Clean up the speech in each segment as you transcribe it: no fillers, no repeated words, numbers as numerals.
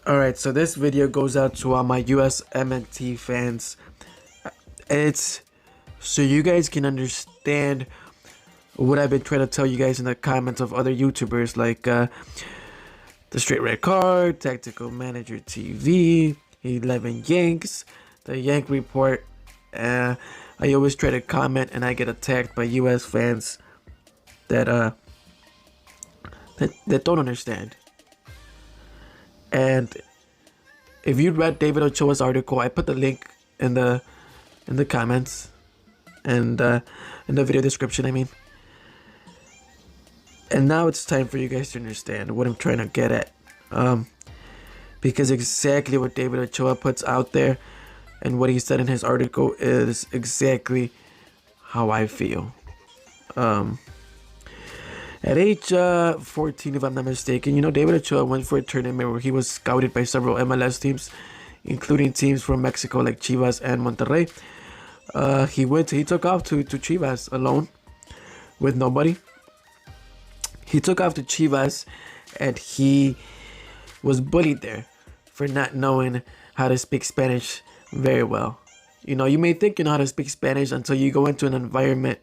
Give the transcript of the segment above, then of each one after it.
Alright, so this video goes out to all my US MNT fans. It's so you guys can understand what I've been trying to tell you guys in the comments of other YouTubers like the Straight Red Card, Tactical Manager TV, 11 Yanks, the Yank Report. I always try to comment and I get attacked by US fans that that don't understand. And if you read David Ochoa's article, I put the link in the comments and in the video description, I mean. And now it's time for you guys to understand what I'm trying to get at. Because exactly what David Ochoa puts out there and what he said in his article is exactly how I feel. At age 14, if I'm not mistaken, David Ochoa went for a tournament where he was scouted by several MLS teams, including teams from Mexico like Chivas and Monterrey. He took off to Chivas alone with nobody. He took off to Chivas and he was bullied there for not knowing how to speak Spanish very well. You may think you know how to speak Spanish until you go into an environment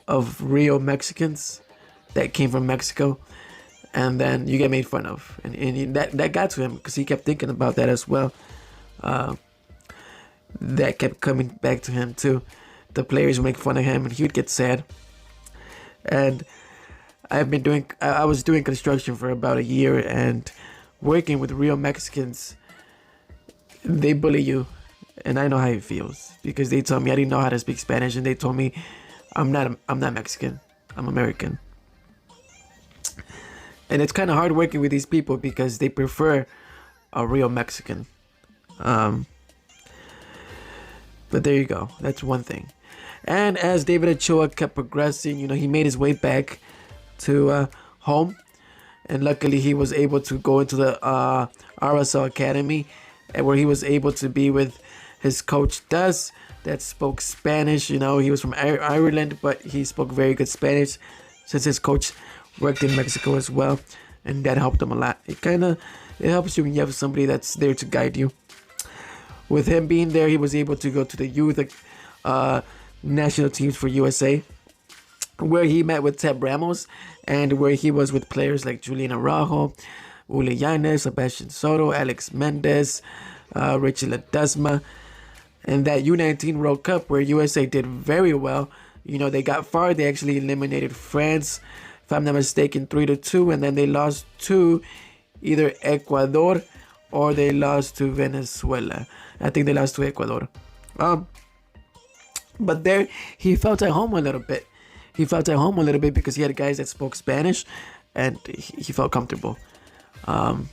of real Mexicans that came from Mexico, and then you get made fun of, and that got to him because he kept thinking about that as well. That kept coming back to him too. The players would make fun of him and he would get sad. And I was doing construction for about a year, and working with real Mexicans, they bully you, and I know how it feels because they told me I didn't know how to speak Spanish, and they told me I'm not Mexican, I'm American. And it's kind of hard working with these people because they prefer a real Mexican. But there you go. That's one thing. And as David Ochoa kept progressing, he made his way back to home. And luckily he was able to go into the RSL Academy, where he was able to be with his coach Des, that spoke Spanish. He was from Ireland, but he spoke very good Spanish since his coach worked in Mexico as well, and that helped him a lot. It helps you when you have somebody that's there to guide you. With him being there, he was able to go to the youth national teams for USA, where he met with Ted Ramos, and where he was with players like Julian Araujo, Uli Yanez, Sebastian Soto, Alex Mendez, Richie Ledesma. And that U19 World Cup where USA did very well. They got far. They actually eliminated France, if I'm not mistaken, 3-2, and then they lost to either Ecuador or they lost to Venezuela. I think they lost to Ecuador. But there he felt at home a little bit. He felt at home a little bit because he had guys that spoke Spanish, and he felt comfortable. And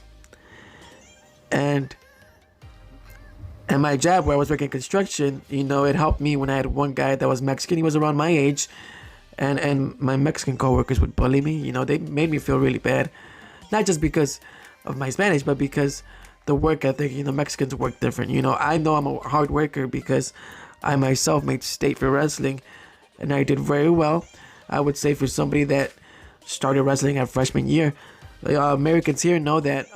at my job where I was working construction, it helped me when I had one guy that was Mexican. He was around my age. And my Mexican coworkers would bully me. They made me feel really bad. Not just because of my Spanish, but because the work ethic. Mexicans work different. I know I'm a hard worker because I myself made state for wrestling, and I did very well. I would say for somebody that started wrestling at freshman year. Americans here know that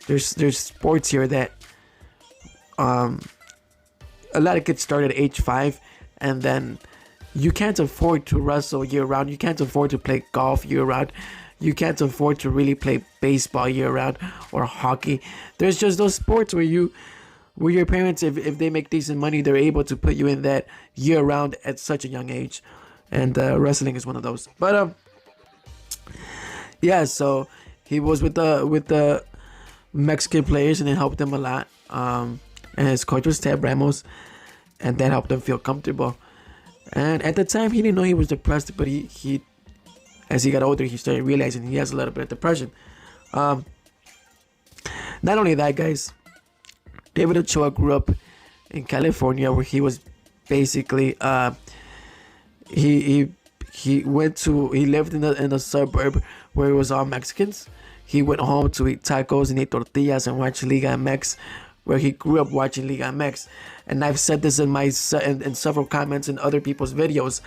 there's sports here that a lot of kids start at age 5, and then you can't afford to wrestle year round. You can't afford to play golf year round. You can't afford to really play baseball year round or hockey. There's just those sports where your parents, if they make decent money, they're able to put you in that year round at such a young age. And wrestling is one of those. But yeah, so he was with the Mexican players, and it helped them a lot. And his coach was Ted Ramos, and that helped him feel comfortable. And at the time, he didn't know he was depressed, but he as he got older, he started realizing he has a little bit of depression. Not only that, guys, David Ochoa grew up in California, where he was basically he lived in the suburb where it was all Mexicans. He went home to eat tacos and eat tortillas and watch Liga MX, where he grew up watching Liga MX. And I've said this in several comments in other people's videos.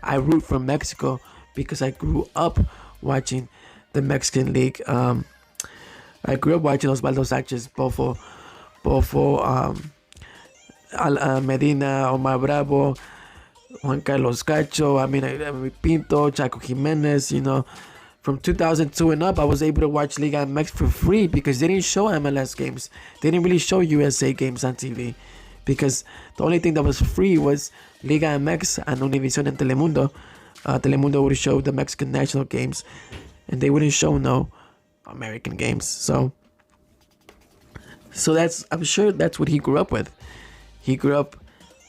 I root for Mexico because I grew up watching the Mexican League. I grew up watching Osvaldo Sanchez, Bofo, Medina, Omar Bravo, Juan Carlos Cacho, Pinto, Chaco Jimenez, From 2002 and up, I was able to watch Liga MX for free because they didn't show MLS games. They didn't really show USA games on TV because the only thing that was free was Liga MX and Univision and Telemundo. Telemundo would show the Mexican national games and they wouldn't show no American games. So I'm sure that's what he grew up with. He grew up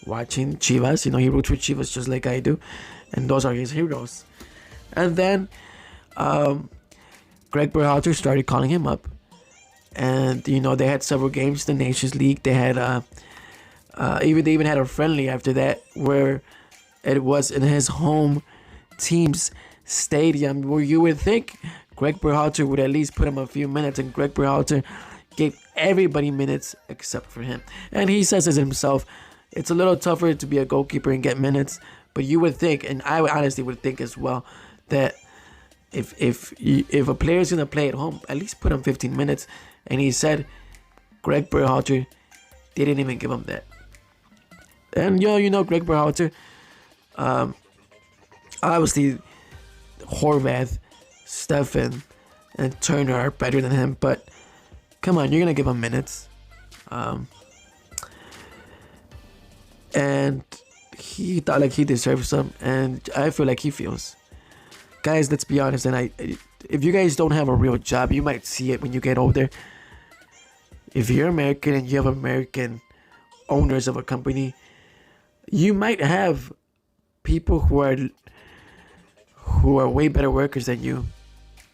watching Chivas. He roots for Chivas just like I do, and those are his heroes. And then Greg Berhalter started calling him up, and they had several games, the Nations League. They had they even had a friendly after that where it was in his home team's stadium, where you would think Greg Berhalter would at least put him a few minutes, and Greg Berhalter gave everybody minutes except for him. And he says it himself, it's a little tougher to be a goalkeeper and get minutes, but you would think, and I honestly would think as well, that if a player is gonna play at home, at least put him 15 minutes. And he said Greg Berhalter didn't even give him that. And Greg Berhalter, obviously Horvath, Stefan, and Turner are better than him, but come on, you're gonna give him minutes. And he thought like he deserves some, and I feel like he feels. Guys, let's be honest, and if you guys don't have a real job, you might see it when you get older. If you're American and you have American owners of a company, you might have people who are way better workers than you,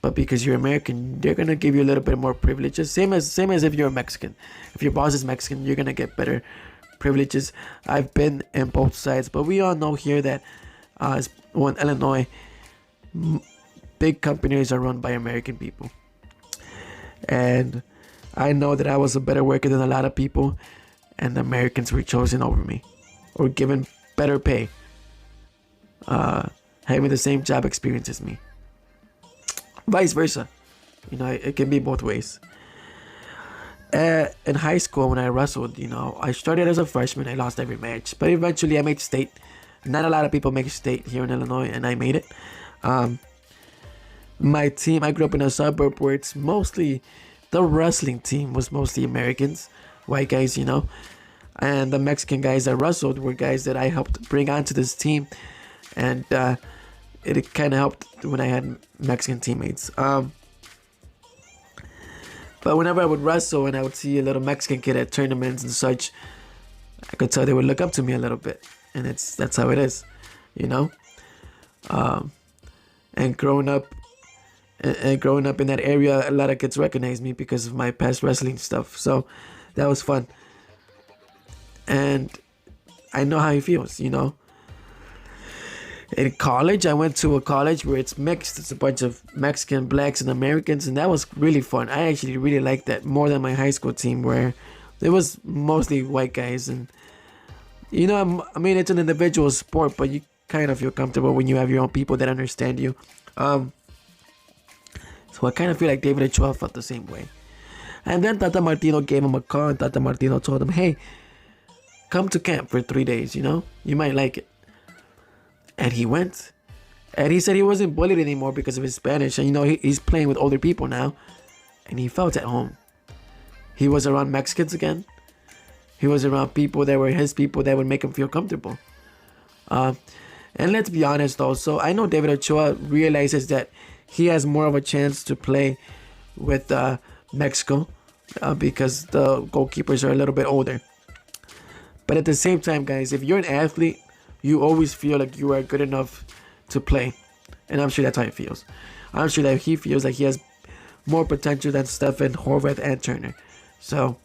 but because you're American, they're gonna give you a little bit more privileges. Same as if you're Mexican. If your boss is Mexican, you're gonna get better privileges. I've been in both sides, but we all know here that in Illinois, big companies are run by American people, and I know that I was a better worker than a lot of people, and Americans were chosen over me or given better pay, having the same job experience as me. Vice versa, it can be both ways. In high school, when I wrestled, I started as a freshman. I lost every match, but eventually I made state. Not a lot of people make state here in Illinois, and I made it. My team, I grew up in a suburb where it's mostly, the wrestling team was mostly Americans, white guys, and the Mexican guys that wrestled were guys that I helped bring onto this team, and it kind of helped when I had Mexican teammates. But whenever I would wrestle and I would see a little Mexican kid at tournaments and such, I could tell they would look up to me a little bit, and that's how it is, And growing up in that area, a lot of kids recognized me because of my past wrestling stuff. So that was fun. And I know how he feels, In college, I went to a college where it's mixed. It's a bunch of Mexican, blacks, and Americans, and that was really fun. I actually really liked that more than my high school team, where it was mostly white guys. And it's an individual sport, but you kind of feel comfortable when you have your own people that understand you. So I kind of feel like David Ochoa felt the same way. And then Tata Martino gave him a call, and Tata Martino told him, hey, come to camp for 3 days, you might like it. And he went. And he said he wasn't bullied anymore because of his Spanish. And he's playing with older people now. And he felt at home. He was around Mexicans again. He was around people that were his people that would make him feel comfortable. And let's be honest also, I know David Ochoa realizes that he has more of a chance to play with Mexico because the goalkeepers are a little bit older. But at the same time, guys, if you're an athlete, you always feel like you are good enough to play. And I'm sure that's how he feels. I'm sure that he feels like he has more potential than Stefan, Horvath, and Turner. So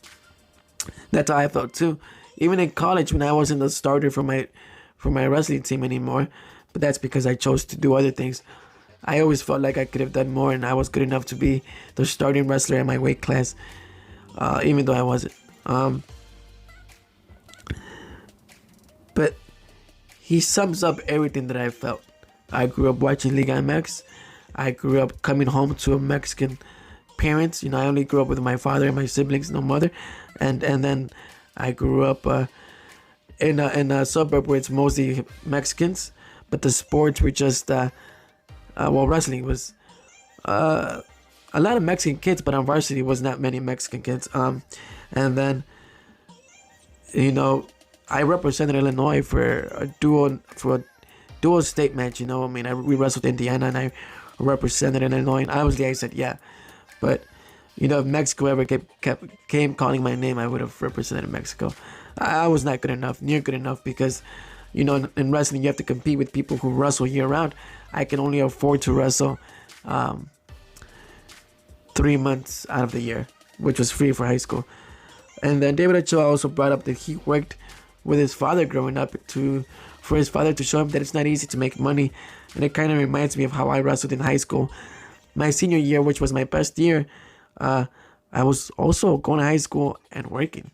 that's how I felt too. Even in college, when I wasn't the starter for my wrestling team anymore, but that's because I chose to do other things. I always felt like I could have done more, and I was good enough to be the starting wrestler in my weight class, even though I wasn't. But he sums up everything that I felt. I grew up watching Liga MX. I grew up coming home to a Mexican parents. I only grew up with my father and my siblings, no mother, and then I grew up in a suburb where it's mostly Mexicans, but the sports were just wrestling was a lot of Mexican kids, but on varsity was not many Mexican kids. And then I represented Illinois for a dual state match. We wrestled Indiana and I represented Illinois. And obviously, I said yeah, but if Mexico ever came calling my name, I would have represented Mexico. I was not good enough, near good enough, because in wrestling you have to compete with people who wrestle year round. I can only afford to wrestle 3 months out of the year, which was free for high school. And then David Ochoa also brought up that he worked with his father growing up for his father to show him that it's not easy to make money. And it kind of reminds me of how I wrestled in high school. My senior year, which was my best year, I was also going to high school and working.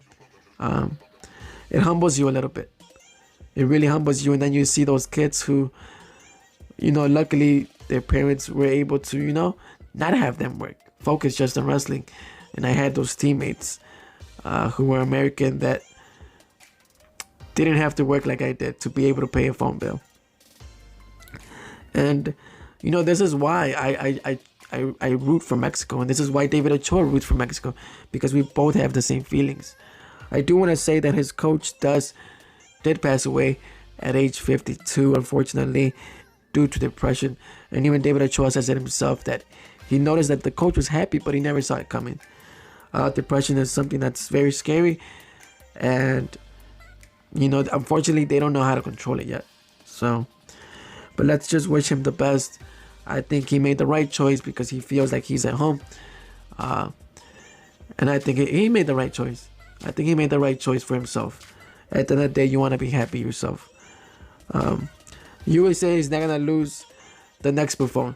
It humbles you a little bit. It really humbles you. And then you see those kids who, luckily their parents were able to, not have them work, focus just on wrestling. And I had those teammates who were American that didn't have to work like I did to be able to pay a phone bill. And this is why I root for Mexico, and this is why David Ochoa roots for Mexico, because we both have the same feelings. I do want to say that his coach did pass away at age 52, unfortunately, due to depression. And even David Ochoa says it himself that he noticed that the coach was happy, but he never saw it coming. Depression is something that's very scary, and unfortunately, they don't know how to control it yet. But let's just wish him the best. I think he made the right choice because he feels like he's at home. And I think he made the right choice. I think he made the right choice for himself. At the end of the day, you want to be happy yourself. USA is not going to lose the next Buffon.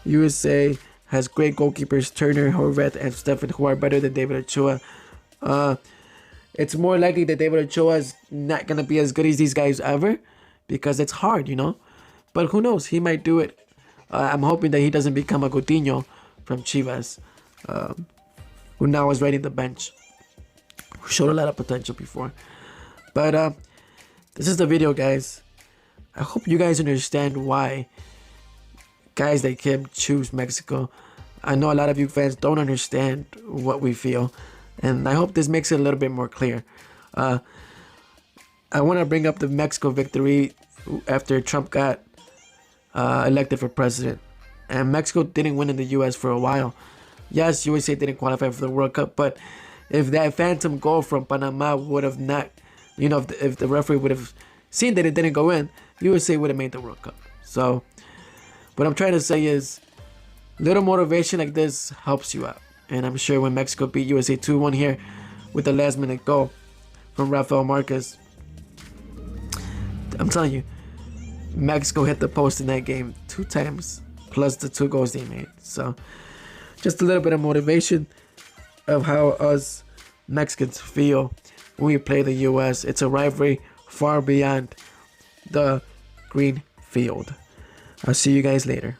USA has great goalkeepers, Turner, Horvath, and Stefan, who are better than David Ochoa. It's more likely that David Ochoa is not going to be as good as these guys ever, because it's hard, But who knows? He might do it. I'm hoping that he doesn't become a Coutinho from Chivas, who now is riding the bench, who showed a lot of potential before. But this is the video, guys. I hope you guys understand why guys like him choose Mexico. I know a lot of you fans don't understand what we feel, and I hope this makes it a little bit more clear. I want to bring up the Mexico victory after Trump got elected for president, and Mexico didn't win in the U.S. for a while. Yes, USA didn't qualify for the World Cup, but if that phantom goal from Panama would have not, if the referee would have seen that it didn't go in, USA would have made the World Cup. So what I'm trying to say is, little motivation like this helps you out. And I'm sure when Mexico beat USA 2-1 here with the last minute goal from Rafael Marquez, I'm telling you, Mexico hit the post in that game 2 times, plus the 2 goals they made. So just a little bit of motivation of how us Mexicans feel when we play the US. It's a rivalry far beyond the green field. I'll see you guys later.